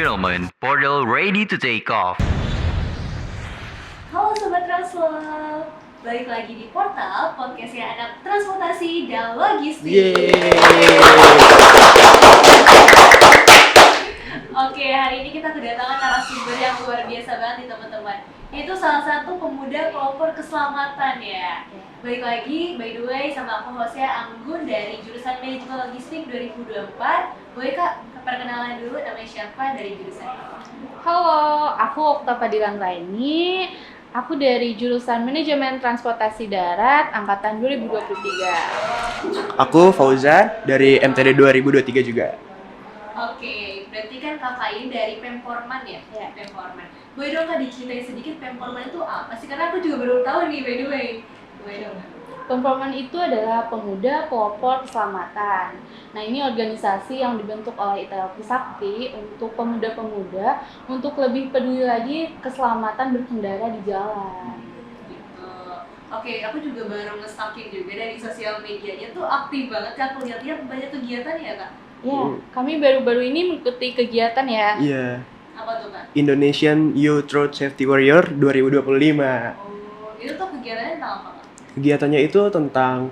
gentlemen, portal ready to take off. Halo Sobat Translove, balik lagi di Portal, podcastnya anak transportasi dan logistik. Oke, hari ini kita kedatangan narasumber yang luar biasa banget nih teman-teman. Itu salah satu pemuda pelopor keselamatan ya. Balik lagi, by the way, sama aku hostnya Anggun dari jurusan Manajemen Logistik 2024. Boleh Kak, perkenalan dulu namanya siapa dari jurusan apa? Halo, aku Okta Fadilan Raini. Aku dari jurusan Manajemen Transportasi Darat angkatan 2023. Aku Fauzan dari MTD 2023 juga. Oke, berarti kan kakak ini dari Pemporman ya? Iya. Pemporman. Boleh dong Kak diceritain sedikit Pemporman itu apa sih? Karena aku juga baru tahu nih by the way. Boleh dong Kak? Pemporman itu adalah pemuda pelopor keselamatan. Nah, ini organisasi yang dibentuk oleh ITLP Sakti untuk pemuda-pemuda untuk lebih peduli lagi keselamatan berkendara di jalan. Gitu. Oke, aku juga baru nge-stalking juga dari sosial medianya tuh aktif banget Kak. Aku lihat-lihat banyak kegiatan ya Kak? Ya, kami baru-baru ini mengikuti kegiatan ya. Iya. Apa tuh Kak? Indonesian Youth Road Safety Warrior 2025. Oh, itu tuh kegiatannya tentang apa Kak? Kegiatannya itu tentang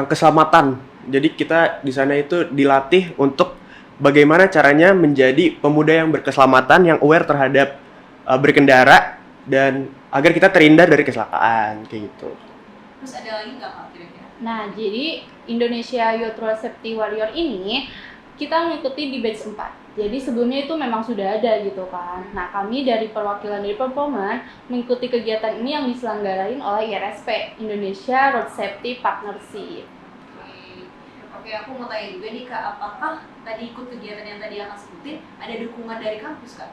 keselamatan. Jadi kita di sana itu dilatih untuk bagaimana caranya menjadi pemuda yang berkeselamatan, yang aware terhadap berkendara dan agar kita terhindar dari kecelakaan kayak gitu. Terus ada lagi nggak Kak kira-kira? Nah, jadi Indonesia Youth Road Safety Warrior ini kita mengikuti di batch 4. Jadi sebelumnya itu memang sudah ada gitu kan. Nah, kami dari perwakilan dari Pemporman mengikuti kegiatan ini yang diselenggarain oleh IRSP, Indonesia Road Safety Partnership. Oke, aku mau tanya juga nih Kak, apakah tadi ikut kegiatan yang tadi Kakak sebutin ada dukungan dari kampus Kak?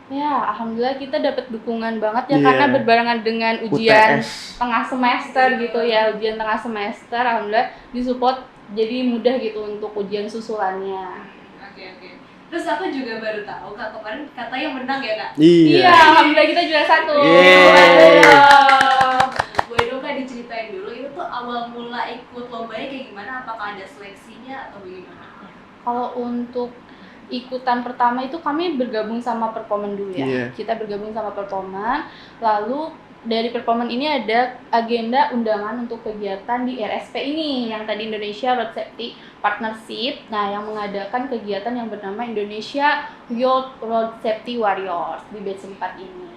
Ya, alhamdulillah kita dapat dukungan banget ya Iya. karena berbarengan dengan ujian UTS. tengah semester gitu ya, ujian tengah semester alhamdulillah disupport jadi mudah gitu untuk ujian susulannya. Oke. Terus aku juga baru tahu Kak, kemarin katanya menang ya Kak? Iya, alhamdulillah kita juara 1. Yeay. Boleh dong Kak diceritain dulu, itu tuh awal mula ikut lombanya kayak gimana? Apakah ada seleksinya atau bagaimana? Kalau untuk ikutan pertama itu kami bergabung sama Perpoman dulu ya. Iya. Kita bergabung sama Perpoman, lalu dari Perpoman ini ada agenda undangan untuk kegiatan di RSP ini yang tadi Indonesia Road Safety Partnership. Nah, yang mengadakan kegiatan yang bernama Indonesia Youth Road Safety Warriors di batch 4 ini.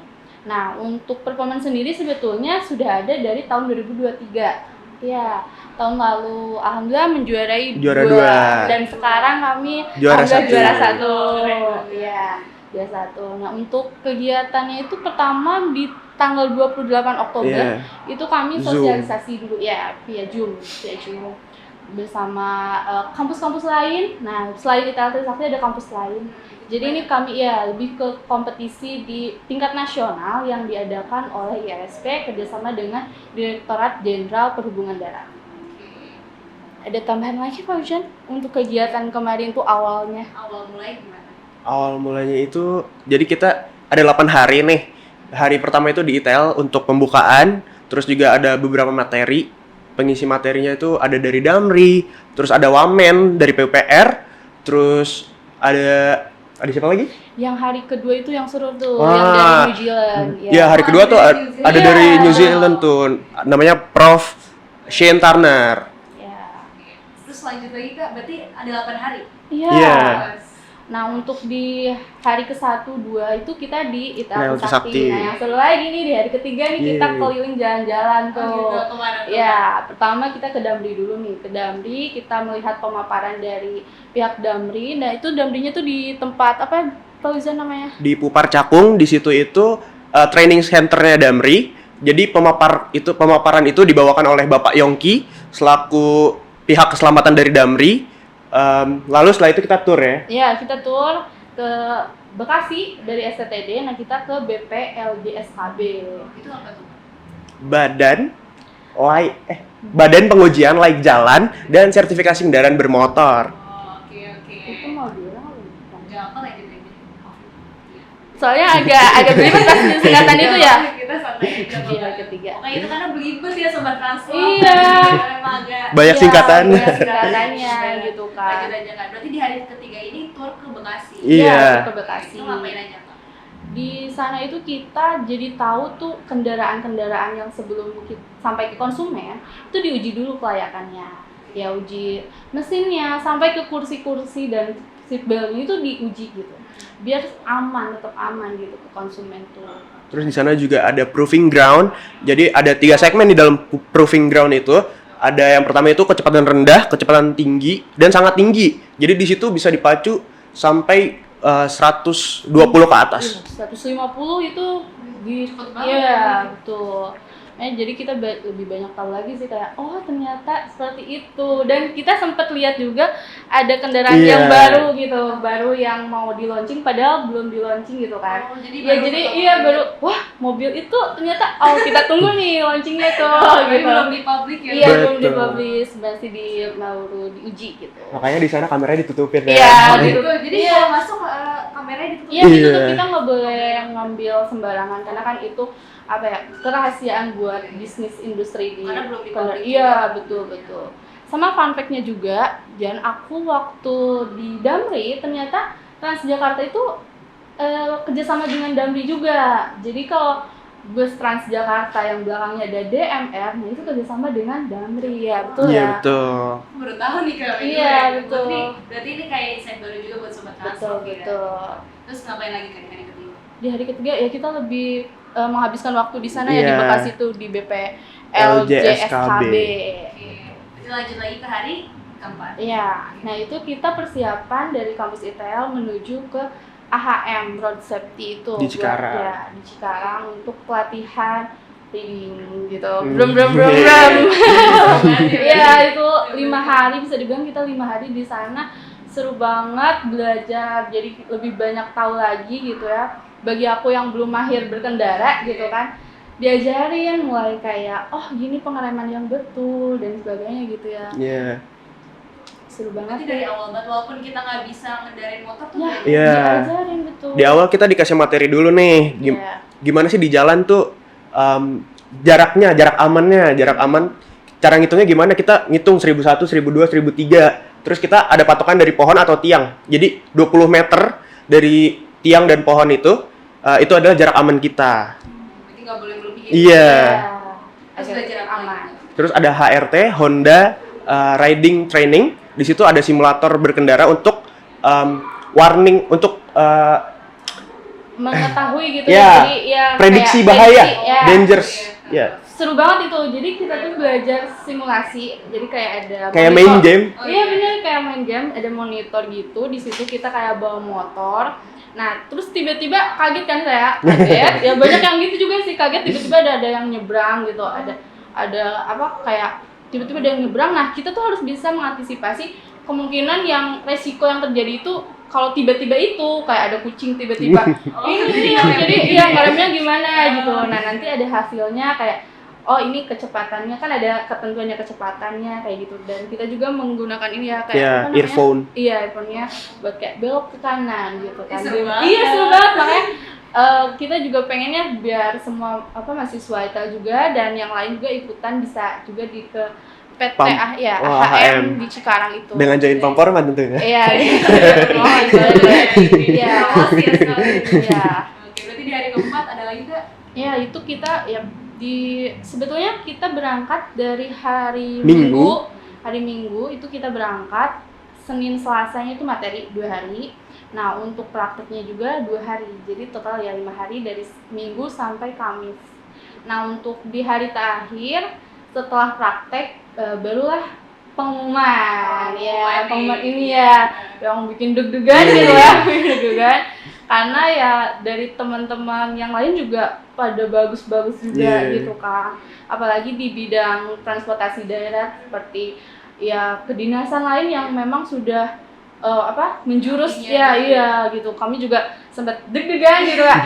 Nah, untuk Perpoman sendiri sebetulnya sudah ada dari tahun 2023. Ya, tahun lalu alhamdulillah menjuarai Juara 2. dan sekarang kami Juara alhamdulillah 1. juara 1. Iya, juara 1. Nah, untuk kegiatannya itu pertama di tanggal 28 Oktober Iya. itu kami Zoom. sosialisasi dulu ya via Zoom bersama kampus-kampus lain. Nah, selain ITLP Sakti ada kampus lain. Jadi ini kami ya lebih ke kompetisi di tingkat nasional yang diadakan oleh IRSP kerjasama dengan Direktorat Jenderal Perhubungan Darat. Ada tambahan lagi Pak Ujan untuk kegiatan kemarin tuh awalnya? Awal mulai gimana? Awal mulanya itu jadi kita ada 8 hari nih. Hari pertama itu di ITL untuk pembukaan, terus juga ada beberapa materi. Pengisi materinya itu ada dari Damri, terus ada Wamen dari PUPR, terus ada siapa lagi? Yang hari kedua itu yang seru tuh, Wah. yang dari New Zealand. Ya, hari kedua tuh dari New Zealand. ada dari Iya. New Zealand tuh, namanya Prof. Shane Turner. Ya. Terus lanjut lagi Kak, berarti ada 8 hari? Iya. Iya. Nah, untuk di hari ke-1, 2 itu kita di Nah, ITLP untuk Sakti. Sakti. Nah, yang seru lagi nih di hari ketiga nih kita Yeay. keliling jalan-jalan tuh. Oh gitu, kemana tuh? Ya, pertama kita ke Damri dulu nih. Ke Damri kita melihat pemaparan dari pihak Damri. Nah, itu Damrinya tuh di tempat apa Fauzan namanya? Di Pupar Cakung, di situ itu training centernya Damri. Jadi pemaparan itu dibawakan oleh Bapak Yongki selaku pihak keselamatan dari Damri. Lalu setelah itu kita tour ya. Ya, kita tour ke Bekasi dari STTD. Nah, kita ke BPLJSKB. Itu apa tuh? Badan Pengujian Laik Jalan dan Sertifikasi Kendaraan Bermotor. Oh, oke. Itu mau bilang apa bukan? Jangan apa lagi tadi. Soalnya agak belibet pas singkatan itu ya. Kita santai Di hari ketiga. Pokoknya itu karena belibet ya Sobat Translove. Iya. Emang agak Banyak Iya, singkatan. banyak singkatannya gitu kan. Lanjut aja kan. Berarti di hari ketiga ini tur ke Bekasi. Iya. Ke Bekasi. Itu ngapain aja Kak? Di sana itu kita jadi tahu tuh kendaraan-kendaraan yang sebelum sampai ke konsumen itu diuji dulu kelayakannya. Ya uji mesinnya sampai ke kursi-kursi dan seat belt-nya itu diuji gitu. Biar aman, tetap aman gitu ke konsumen tuh. Terus di sana juga ada proving ground. Jadi ada 3 segmen di dalam proving ground itu. Ada yang pertama itu kecepatan rendah, kecepatan tinggi, dan sangat tinggi. Jadi di situ bisa dipacu sampai 120 ke atas. 150 itu Cepet banget iya, ya. betul. Jadi kita lebih banyak tahu lagi sih kayak oh ternyata seperti itu, dan kita sempat lihat juga ada kendaraan Iya. yang baru gitu, baru yang mau di launching padahal belum di launching gitu kan. Oh, jadi Ya baru jadi ketemu. iya baru wah mobil itu ternyata oh kita tunggu nih launchingnya tuh Tapi gitu. belum di publik ya. Iya belum Betul. dipublish, masih baru diuji gitu. Makanya di sana kameranya ditutupin ya. Iya, Oh, gitu. gitu. Jadi Iya. kalau masuk kameranya ditutup. Iya gitu Iya. kita nggak boleh ngambil sembarangan karena kan itu apa ya kerahasiaan buat bisnis industri di Karena belum dipublish iya betul. Sama fun fact-nya juga, dan aku waktu di Damri ternyata Transjakarta itu kerjasama dengan Damri juga. Jadi kalau bus Transjakarta yang belakangnya ada DMR, nah itu kerjasama dengan Damri ya betul Iya, ya. betul. Aku baru tahu nih kalau itu Iya, ya. betul. Berarti ini kayak insight baru juga buat Sobat Betul Translove ya. betul. Terus ngapain lagi kan di hari ketiga? Di hari ketiga ya kita lebih menghabiskan waktu di sana ya di Iya. Bekasi tuh di BP LJSKB. LJSKB. Oke. Berarti lanjut lagi ke hari keempat. Iya, nah itu kita persiapan dari kampus ITL menuju ke AHM Road Safety itu Di Cikarang. ya di Cikarang untuk pelatihan reading gitu. Hmm. Brum. Iya itu 5 hari bisa dibilang kita 5 hari di sana seru banget belajar, jadi lebih banyak tahu lagi gitu ya. Bagi aku yang belum mahir berkendara gitu kan, diajarin mulai kayak oh gini pengereman yang betul dan sebagainya gitu ya. Iya. Seru Berarti banget dari ya. awal banget walaupun kita nggak bisa ngendarin motor tuh Ya, dari- Iya. diajarin betul. Di awal kita dikasih materi dulu nih. Iya. Gimana sih di jalan tuh jarak aman. Cara ngitungnya gimana? Kita ngitung 1001, 1002, 1003. Terus kita ada patokan dari pohon atau tiang. Jadi 20 meter dari tiang dan pohon itu adalah jarak aman kita. Berarti nggak boleh melebihi. Iya. Terus Agar belajar apa aman. lagi? Terus ada HRT, Honda Riding Training. Di situ ada simulator berkendara untuk warning, untuk Mengetahui gitu Ya, jadi ya prediksi kayak bahaya, prediksi, ya. dangers. Ya, Seru banget itu. Jadi kita tuh belajar simulasi. Jadi kayak ada kayak main monitor. game. Oh, Iya bener kayak main game, ada monitor gitu. Di situ kita kayak bawa motor. Nah, terus tiba-tiba kaget kan saya, kaget. Ya banyak yang gitu juga sih, kaget tiba-tiba ada yang nyebrang gitu. Ada apa kayak tiba-tiba ada yang nyebrang. Nah, kita tuh harus bisa mengantisipasi kemungkinan yang resiko yang terjadi itu kalau tiba-tiba itu kayak ada kucing tiba-tiba ini ya, jadi ya ngeremnya gimana gitu. Nah, nanti ada hasilnya kayak oh ini kecepatannya kan ada ketentuannya kecepatannya kayak gitu, dan kita juga menggunakan ini ya kayak Ya, apa namanya? earphone. Iya, earphone-nya buat kayak belok ke kanan gitu kan. Seru banget. Iya, seru banget makanya kita juga pengennya biar semua mahasiswa ITEL juga dan yang lain juga ikutan bisa juga di ke PTA ya Oh, AHM AHM. di Cikarang itu. Dengan join pamporman tentunya. Iya, gitu. Oh, boleh. Iya. Promosi ya sekali. Iya. Oke, berarti di hari keempat ada lagi nggak? Ya, itu kita ya sebetulnya kita berangkat dari hari Minggu. Minggu. Hari Minggu itu kita berangkat, Senin Selasanya itu materi 2 hari. Nah, untuk prakteknya juga 2 hari. Jadi total ya 5 hari dari Minggu sampai Kamis. Nah, untuk di hari terakhir setelah praktek barulah pengumuman. Ya, pengumuman ini ya yang bikin deg-degan gitu ya, bikin deg-degan. Karena ya dari teman-teman yang lain juga pada bagus-bagus juga Yeah. gitu kan. Apalagi di bidang transportasi darat seperti ya kedinasan lain yang memang sudah menjurus Iya, ya iya gitu. Kami juga sempat deg-degan gitu ya.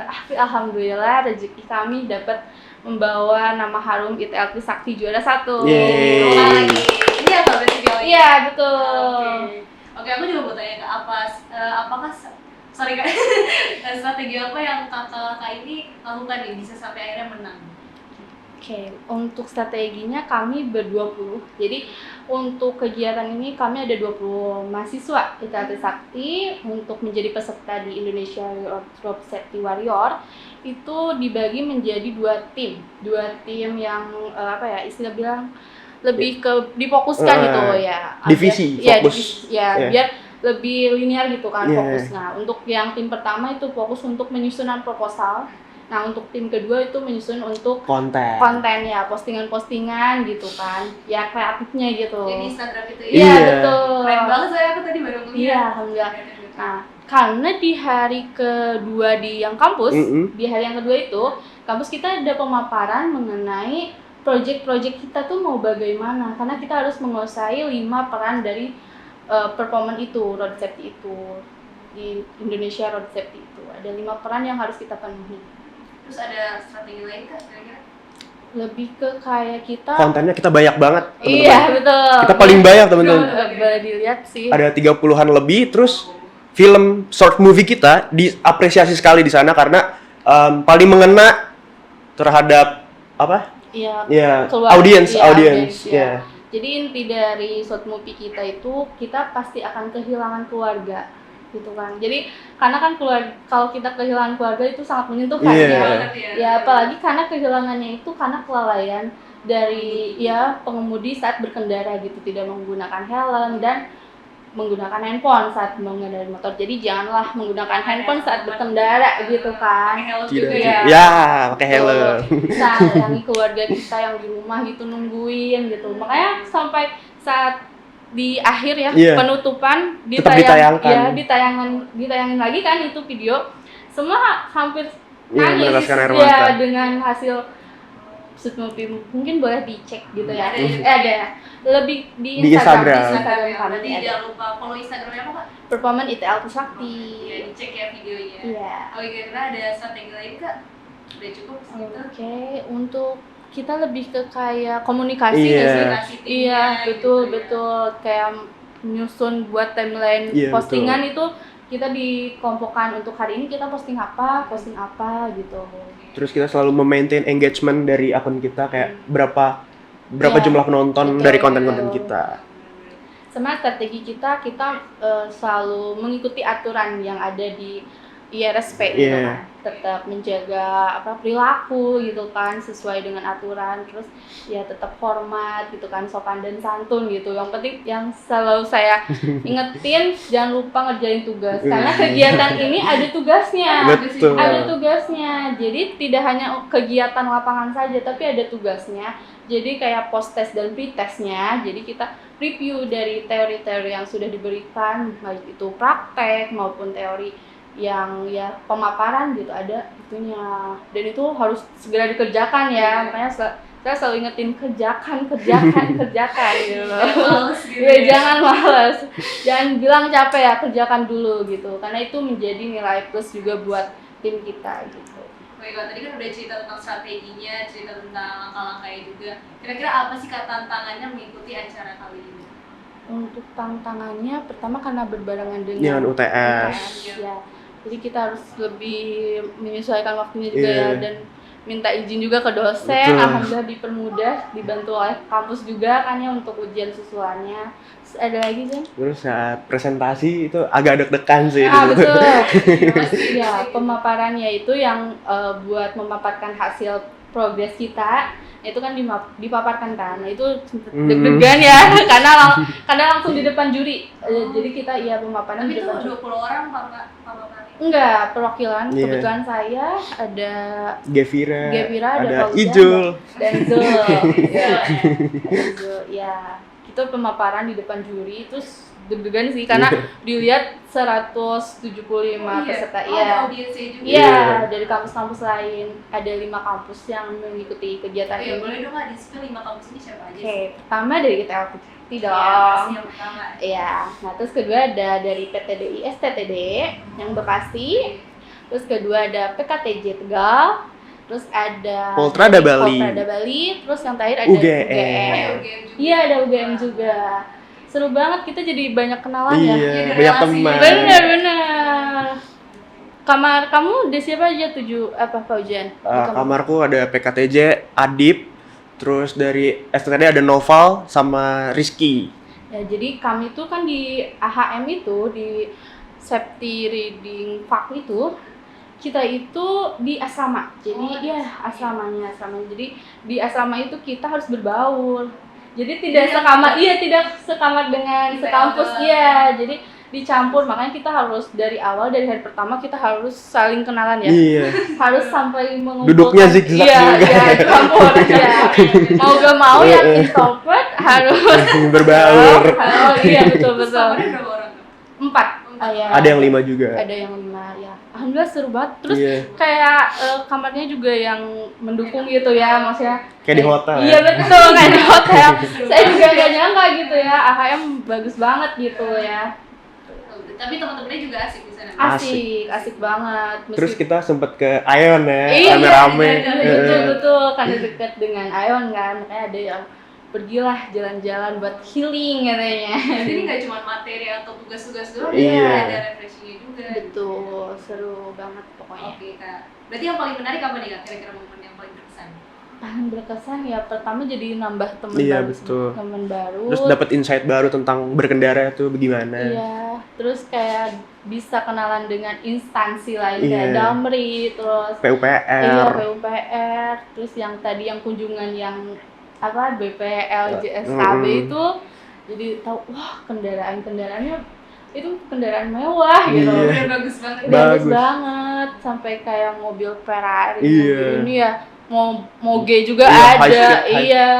Tapi alhamdulillah rezeki kami dapat membawa nama harum ITL Trisakti juara 1. Yeay. Ulang lagi. Ini apa berarti Piala? Iya, betul. Oke, aku juga mau tanya ke apakah sorry kak, strategi apa yang kakak ini lakukan nih bisa sampai akhirnya menang? Oke, untuk strateginya kami ber-20. Jadi untuk kegiatan ini kami ada 20 mahasiswa ITL Trisakti untuk menjadi peserta di Indonesia Road Safety Warrior. Itu dibagi menjadi dua tim yang istilah bilang lebih ke difokuskan gitu ya. Divisi, ya, fokus. Biar lebih linear gitu kan fokus. Yeah. Nah, untuk yang tim pertama itu fokus untuk menyusunan proposal. Nah, untuk tim kedua itu menyusun untuk konten ya, postingan-postingan gitu kan. Ya kreatifnya gitu. Jadi Instagram itu ya. Iya, betul. Keren banget saya, aku tadi baru ngeliat. Iya, alhamdulillah. Nah, karena di hari kedua di yang kampus, di hari yang kedua itu, kampus kita ada pemaparan mengenai project-project kita tuh mau bagaimana. Karena kita harus menguasai 5 peran dari performance itu, road safety itu. Di Indonesia Road Safety itu ada 5 peran yang harus kita penuhi. Terus ada strategi lain kak kira-kira? Lebih ke kayak kita kontennya kita banyak banget, teman-teman. Iya, betul. Kita paling banyak, teman-teman. Boleh dilihat sih. Ada 30-an lebih, terus film short movie kita diapresiasi sekali di sana karena paling mengena terhadap apa? Iya. Ya, keluar- audience. iya, Ya. Jadi inti dari short movie kita itu kita pasti akan kehilangan keluarga gitu kan. Jadi karena kan kalau kita kehilangan keluarga itu sangat menyentuh kan Iya. ya. Banget ya. Ya apalagi karena kehilangannya itu karena kelalaian dari ya pengemudi saat berkendara gitu, tidak menggunakan helm dan menggunakan handphone saat mengendarai motor. Jadi janganlah menggunakan handphone saat berkendara gitu kan. Pakai helm Tidak. juga ya. Ya, pakai helm. Sayangi keluarga kita yang di rumah gitu nungguin gitu. Makanya sampai saat di akhir ya Iya. penutupan Tetap ditayangkan. ditayangin lagi kan itu video. Semua hampir Iya, nangis meneteskan air ya mata. dengan hasil shoot movie. Mungkin boleh dicek gitu ya. Ada juga. Ada lebih Di di Instagram. Instagram ya. kami Nanti ada. jangan lupa follow Instagramnya apa kak? Performance ITL Trisakti. Ya dicek ya videonya. Iya. Oh kira-kira ada strategi lain kak? Udah cukup segitu? Oke, untuk kita lebih ke kayak komunikasi Iya. nggak sih? Komunikasi timnya Iya, betul gitu ya. betul kayak nyusun buat timeline Iya, postingan itu kita dikelompokkan untuk hari ini kita posting apa gitu. Terus kita selalu memaintain engagement dari akun kita kayak berapa Iya, jumlah penonton betul, dari konten-konten betul. kita. Sama strategi kita selalu mengikuti aturan yang ada di IRSP gitu Iya. kan. Tetap menjaga perilaku gitu kan sesuai dengan aturan, terus ya tetap hormat gitu kan, sopan dan santun gitu. Yang penting yang selalu saya ingetin jangan lupa ngerjain tugas karena kegiatan ini ada tugasnya. Betul. Ada tugasnya. Jadi tidak hanya kegiatan lapangan saja tapi ada tugasnya. Jadi kayak post test dan pre testnya. Jadi kita review dari teori-teori yang sudah diberikan, baik itu praktek maupun teori yang ya pemaparan gitu ada itunya. Dan itu harus segera dikerjakan ya. Makanya saya selalu ingetin kerjakan gitu loh. Males gitu Ya, ya. jangan malas. Jangan bilang capek ya, kerjakan dulu gitu. Karena itu menjadi nilai plus juga buat tim kita gitu. Baiklah, tadi kan udah cerita tentang strateginya, cerita tentang langkah-langkahnya juga. Kira-kira apa sih kak tantangannya mengikuti acara kali ini? Untuk tantangannya pertama karena berbarengan Dengan dengan UTS. ya. Jadi kita harus lebih menyesuaikan waktunya juga Iya. ya dan minta izin juga ke dosen. Betul. Alhamdulillah dipermudah, dibantu oleh kampus juga kan ya untuk ujian susulannya. Terus ada lagi Zen? Terus saat presentasi itu agak deg-degan sih. Betul. Pasti. Ya, pemaparannya itu yang buat memaparkan hasil progres kita itu kan dipaparkan kan. Nah, itu deg-degan ya karena langsung di depan juri. Jadi kita pemaparan Tapi di itu depan juri. 20 orang paparannya. Enggak, perwakilan. Iya. Kebetulan saya ada Gevira, ada Fauzan, Ijul. dan Zul. Ya, Zul. Ya, itu pemaparan di depan juri terus deg-degan sih karena dilihat 175 peserta. Oh, Iya. ada audiensnya juga. Iya, dari kampus-kampus lain. Ada 5 kampus yang mengikuti kegiatan Oh, ya, ini. boleh dong kak di-spill 5 kampus ini siapa aja Oke, sih? pertama dari ITL Trisakti Ya, dong. pasti yang pertama. Iya, nah terus kedua ada dari PTDI STTD yang Bekasi. Terus kedua ada PKTJ Tegal. Terus ada Poltrada dari Bali. Poltrada Bali. Terus yang terakhir ada UGM. Oh, ya, UGM juga. Iya, ada UGM juga. Seru banget, kita jadi banyak kenalan Iya, ya. banyak relasi. teman. Bener. Kamar kamu ada siapa aja apa Paujan? Kamarku ada PKTJ, Adip, terus dari STTD ada Noval sama Rizky. Ya, jadi kami tuh kan di AHM itu, di Safety Reading Fac itu, kita itu di asrama. Jadi asramanya. Jadi di asrama itu kita harus berbaur. Jadi tidak sekamar dengan sekampus. Iya, jadi dicampur, makanya kita harus dari awal, dari hari pertama kita harus saling kenalan ya. Iya. Harus sampai mengumpulkan. Duduknya zigzag juga. Iya, campur ya. Mau gak mau yang introvert harus berbaur. Iya, betul. Kamarnya berapa orang tuh? 4. Ya. Ada yang 5 juga. Ada yang 5 ya. Alhamdulillah seru banget. Terus Iya. kayak kamarnya juga yang mendukung gitu ya, maksudnya. Kayak di hotel. Iya betul, kayak di hotel. Saya juga gak nyangka gitu ya. AHM bagus banget gitu ya. Tapi teman-temannya juga asik di sana. Asik banget. Terus kita sempet ke Ion ya, Iya, rame-rame. Betul, karena dekat dengan Ion kan, makanya ada yang pergilah jalan-jalan buat healing katanya. Jadi ini nggak cuma materi atau tugas-tugas doang, Iya. ada refreshingnya juga. Betul, seru banget pokoknya. Oke kak. Berarti yang paling menarik apa nih kak? Kira-kira momen yang paling berkesan? Paling berkesan ya pertama jadi nambah teman Iya, baru, betul. teman baru. Terus dapat insight baru tentang berkendara itu bagaimana. Iya, terus kayak bisa kenalan dengan instansi lain Iya. kayak Damri, terus PUPR. iya PUPR, terus yang tadi yang kunjungan yang apa BPL JSKB itu, jadi tahu wah kendaraannya itu kendaraan mewah gitu. Iya. Udah bagus banget. Bagus Bagus. banget, sampai kayak mobil Ferrari, Iya. mobil ini ya, moge juga Iya, ada, Oh, high-speed, iya.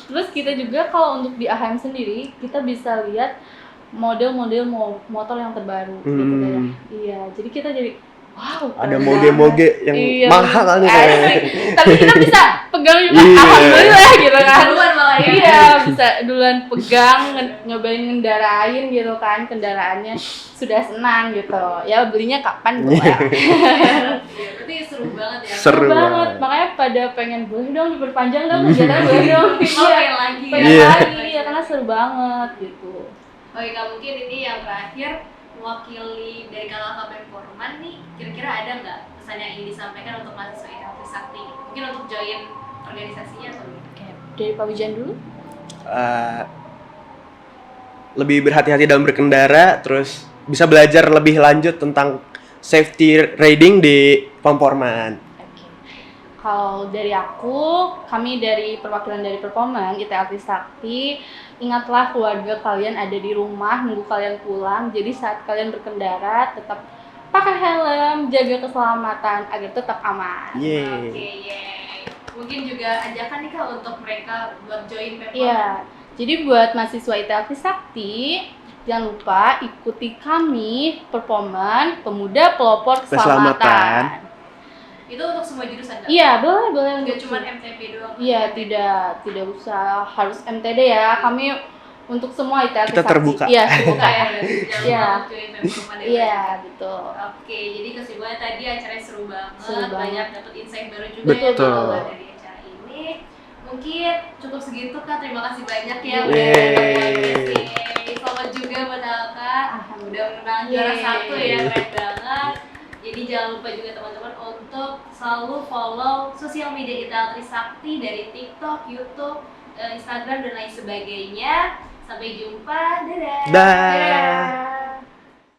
Terus kita juga kalau untuk di AHM sendiri kita bisa lihat model-model motor yang terbaru gitu ya. Iya, jadi kita jadi wow. Ada keren moge-moge banget. yang Iya, mahal nih kayaknya. asik. Tapi kita bisa pegang juga, Iya. alhamdulillah gitu kan. Duluan malah ya. Iya, bisa duluan pegang, nyobain ngendarain gitu kan, kendaraannya sudah senang gitu. Ya belinya kapan tuh ya? Iya, berarti seru banget ya. Seru banget, banget. makanya pada pengen boleh dong diperpanjang dong, kegiatan boleh dong. Oh, pengen lagi. Pengen Iya. lagi ya karena seru banget gitu. Oke kak, mungkin ini yang terakhir, mewakili dari kakak Performan nih, kira-kira ada nggak pesan yang ingin disampaikan untuk mahasiswa Ilmu Sakti? Mungkin untuk join organisasinya atau gimana? Oke, dari Pak Wijan dulu. Lebih berhati-hati dalam berkendara, terus bisa belajar lebih lanjut tentang safety riding di Pamporman. Oke. Kalau dari kami dari perwakilan dari Performan ITL Trisakti, ingatlah keluarga kalian ada di rumah nunggu kalian pulang. Jadi saat kalian berkendara tetap pakai helm, jaga keselamatan agar tetap aman. Yeay. Oke, yeay. Mungkin juga ajakan nih kak untuk mereka buat join Performan. Iya. Jadi buat mahasiswa ITL Trisakti, jangan lupa ikuti kami Performan Pemuda Pelopor Keselamatan. Itu untuk semua jurusan nggak? Iya, boleh. Nggak cuma MTP doang? Iya, tidak usah harus MTD ya. Kami untuk semua ITL Kita Trisakti. terbuka. Iya, Terbuka terbuka. ya, berarti jangan Iya. lupa join Performan ya. Iya, betul. Oke, jadi kesimpulannya tadi acaranya seru banget, Seru banget. banyak dapat insight baru juga Betul. ya dari acara ini. Mungkin cukup segitu kak, terima kasih banyak ya udah Yeay. datang ke sini. Selamat juga buat kakak, udah menang juara Yeay. 1 ya, keren banget. Jadi jangan lupa juga teman-teman untuk selalu follow sosial media ITL Trisakti dari TikTok, YouTube, Instagram dan lain sebagainya. Sampai jumpa, dadah. Dah. Dadah.